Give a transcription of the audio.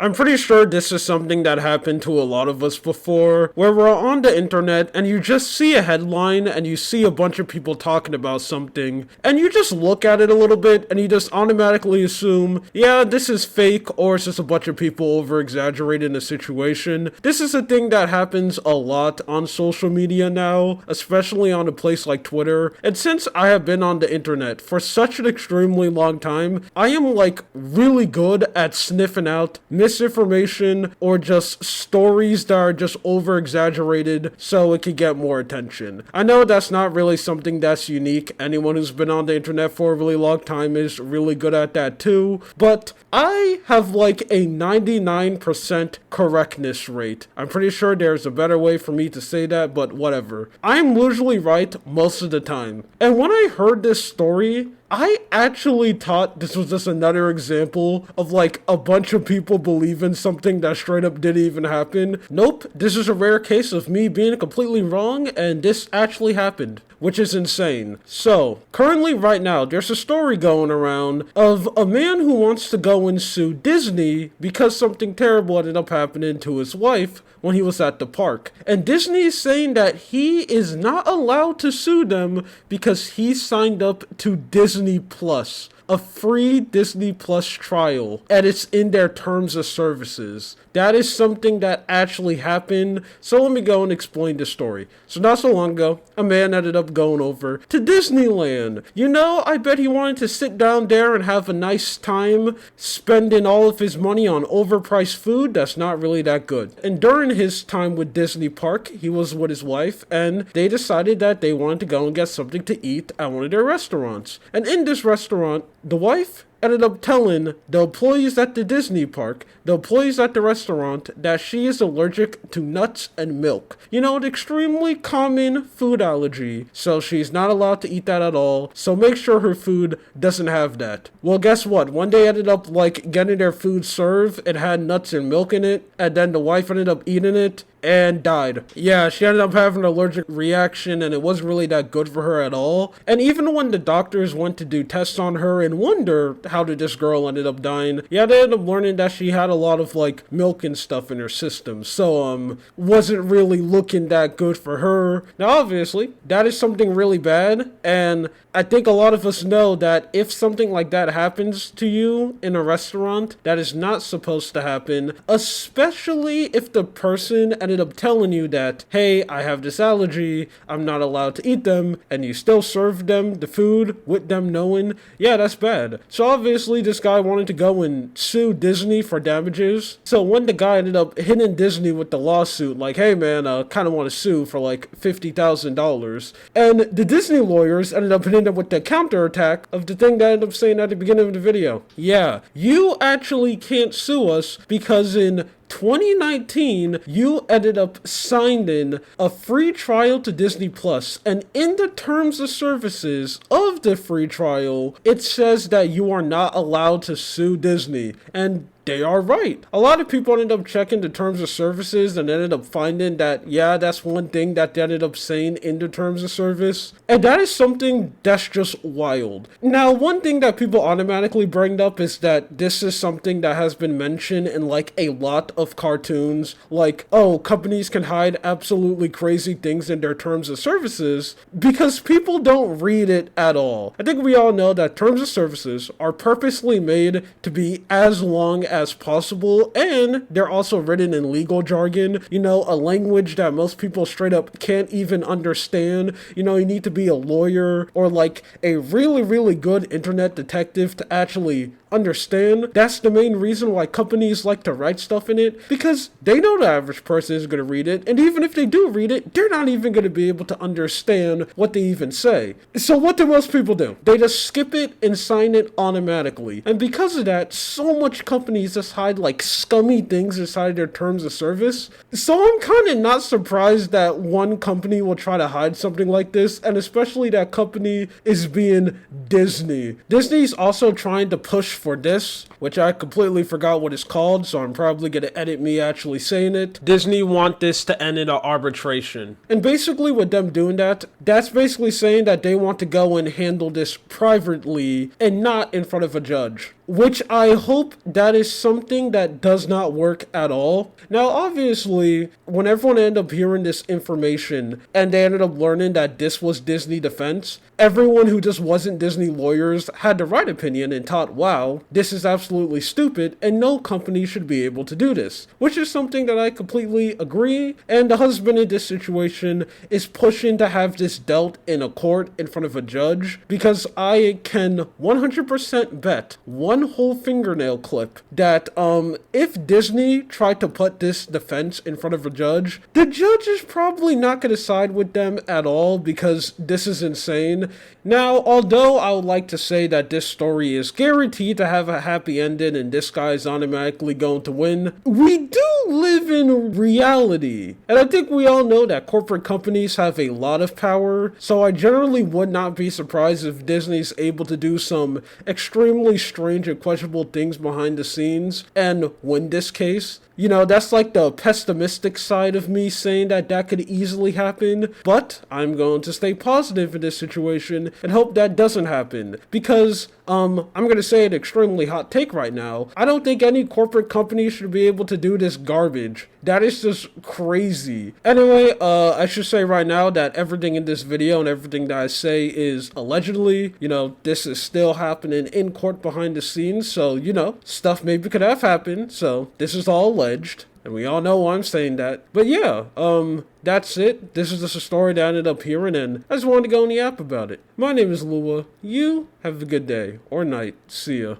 I'm pretty sure this is something that happened to a lot of us before, where we're on the internet and you just see a headline and you see a bunch of people talking about something, and you just look at it a little bit and you just automatically assume, yeah, this is fake, or it's just a bunch of people over exaggerating the situation. This is a thing that happens a lot on social media now, especially on a place like Twitter, and since I have been on the internet for such an extremely long time, I am like really good at sniffing out misinformation or just stories that are just over exaggerated so it could get more attention. I know that's not really something that's unique. Anyone who's been on the internet for a really long time is really good at that too, but I have like a 99% correctness rate. I'm pretty sure there's a better way for me to say that, but whatever. I'm usually right most of the time. And when I heard this story, I actually thought this was just another example of like a bunch of people believing something that straight up didn't even happen. Nope, this is a rare case of me being completely wrong and this actually happened, which is insane. So, currently right now, there's a story going around of a man who wants to go and sue Disney because something terrible ended up happening to his wife when he was at the park. And Disney is saying that he is not allowed to sue them because he signed up to Disney Plus, a free Disney Plus trial, and it's in their terms of services. That is something that actually happened, so let me go and explain the story. So not so long ago, a man ended up going over to Disneyland. You know, I bet he wanted to sit down there and have a nice time spending all of his money on overpriced food that's not really that good. And during his time with Disney Park, he was with his wife, and they decided that they wanted to go and get something to eat at one of their restaurants. And in this restaurant, the wife ended up telling the employees at the Disney park, the employees at the restaurant, that she is allergic to nuts and milk. You know, an extremely common food allergy, so she's not allowed to eat that at all, so make sure her food doesn't have that. Well, guess what? One day ended up, like, getting their food served, it had nuts and milk in it, and then the wife ended up eating it, and died. Yeah, she ended up having an allergic reaction and it wasn't really that good for her at all. And even when the doctors went to do tests on her and wonder how did this girl ended up dying, yeah, they ended up learning that she had a lot of like milk and stuff in her system. So, wasn't really looking that good for her. Now, obviously, that is something really bad. And I think a lot of us know that if something like that happens to you in a restaurant, that is not supposed to happen, especially if the person ended up telling you that, hey, I have this allergy, I'm not allowed to eat them, and you still serve them the food with them knowing, yeah, that's bad. So obviously this guy wanted to go and sue Disney for damages. So when the guy ended up hitting Disney with the lawsuit, like, hey man, kind of want to sue for like $50,000. And the Disney lawyers ended up hitting them with the counterattack of the thing that I ended up saying at the beginning of the video. Yeah, you actually can't sue us because in 2019, you ended up signing a free trial to Disney Plus, and in the terms of services of the free trial, it says that you are not allowed to sue Disney, and they are right. A lot of people ended up checking the terms of services and ended up finding that, yeah, that's one thing that they ended up saying in the terms of service. And that is something that's just wild. Now, one thing that people automatically bring up is that this is something that has been mentioned in like a lot of cartoons. Like, oh, companies can hide absolutely crazy things in their terms of services because people don't read it at all. I think we all know that terms of services are purposely made to be as long as possible, and they're also written in legal jargon, you know, a language that most people straight up can't even understand. You know, you need to be a lawyer or like a really, really good internet detective to actually understand. That's the main reason why companies like to write stuff in it, because they know the average person is going to read it, and even if they do read it, they're not even going to be able to understand what they even say. So what do most people do? They just skip it and sign it automatically. And because of that, so much companies just hide like scummy things inside their terms of service. So I'm kind of not surprised that one company will try to hide something like this, and especially that company is being Disney. Disney's also trying to push for this, which I completely forgot what it's called, so I'm probably gonna edit me actually saying it. Disney want this to end in an arbitration. And basically with them doing that, that's basically saying that they want to go and handle this privately and not in front of a judge. Which I hope that is something that does not work at all. Now, obviously, when everyone ended up hearing this information and they ended up learning that this was Disney defense, everyone who just wasn't Disney lawyers had the right opinion and thought, wow, this is absolutely stupid and no company should be able to do this. Which is something that I completely agree. And the husband in this situation is pushing to have this dealt in a court in front of a judge because I can 100% bet one whole fingernail clip that if Disney tried to put this defense in front of a judge, the judge is probably not going to side with them at all because this is insane. Now, although I would like to say that this story is guaranteed to have a happy ending and this guy is automatically going to win, we do live in reality. And I think we all know that corporate companies have a lot of power, so I generally would not be surprised if Disney's able to do some extremely strange and questionable things behind the scenes and win this case. You know, that's like the pessimistic side of me saying that that could easily happen, but I'm going to stay positive in this situation and hope that doesn't happen because I'm going to say an extremely hot take right now. I don't think any corporate company should be able to do this garbage. That is just crazy. Anyway, I should say right now that everything in this video and everything that I say is allegedly. You know, this is still happening in court behind the scenes, so, you know, stuff maybe could have happened, so this is all alleged. And we all know why I'm saying that. But yeah, that's it. This is just a story that I ended up hearing, and I just wanted to go on the app about it. My name is Lua. You have a good day or night. See ya.